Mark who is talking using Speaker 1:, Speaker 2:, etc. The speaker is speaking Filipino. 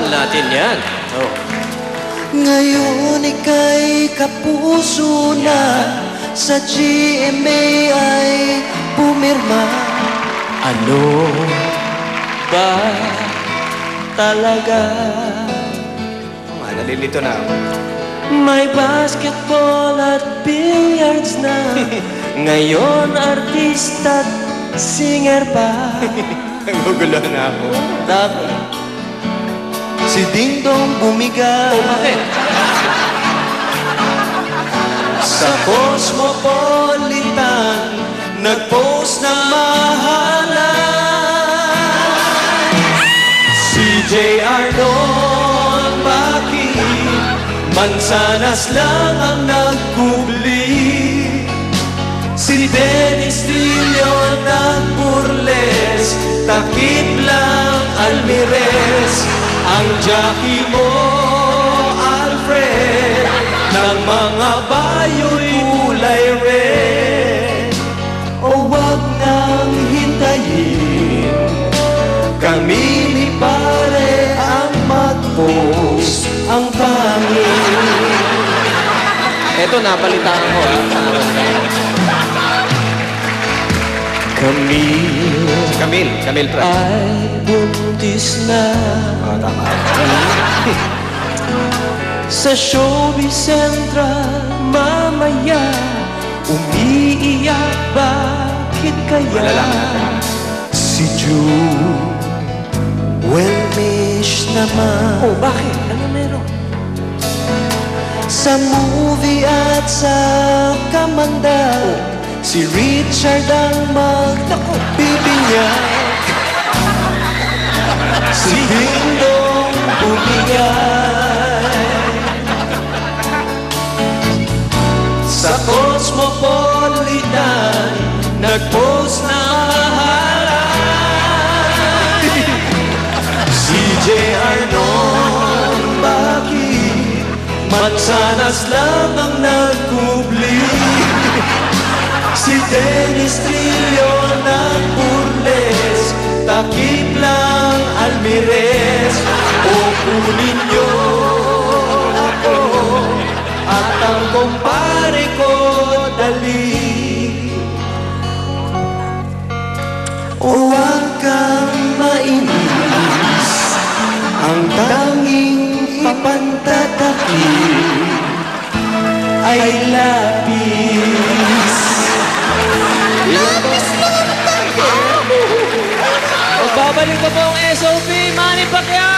Speaker 1: Mahal natin yan. Oh.
Speaker 2: Ngayon ika'y kapuso na sa GMA ay pumirma.
Speaker 1: Ano ba talaga?
Speaker 3: Nalilito na ako.
Speaker 1: May basketball at billiards na. Ngayon artista at singer pa.
Speaker 3: Nagugulo na ako.
Speaker 1: Dami.
Speaker 2: Si Ding Dong bumiga.
Speaker 1: Bakit?
Speaker 2: Sa Cosmopolitan nag-post ng mahalan. Si J.R. noon bakit mansanas lang ang nagkubli. Si Dennis Trillo nagburles, takip lang Almirez. Ang Jackie mo, Alfred, ng mga bayo'y kulay red. O wag nang hintayin, kami ni pare ang mag-post ang pangin.
Speaker 1: Eto, napalitaan ko.
Speaker 3: Camille, Pratt.
Speaker 2: Ay buntis na.
Speaker 3: Tama.
Speaker 2: Sa Showbiz Central mamaya umiiyak, bakit kaya?
Speaker 3: Malala.
Speaker 2: Si June well-wish naman.
Speaker 1: Oh, bakit? Ano meron?
Speaker 2: Sa movie at sa kamandag, si Richard ang magbibinyag. Si Ding Dong bumigay. Sa Cosmopolitan nag-post na mahalan. Si J.R. noon bakit mansanas lang ang nagkubli. Si Dennis Trillo nagburles, takip lang Almirez. O kunin niyo ako at ang kumpare ko dali. O huwag kang mainis, ang tanging ipantatakip ay lapis.
Speaker 1: Magbabalik pa po ang SOP, Manny Pacquiao!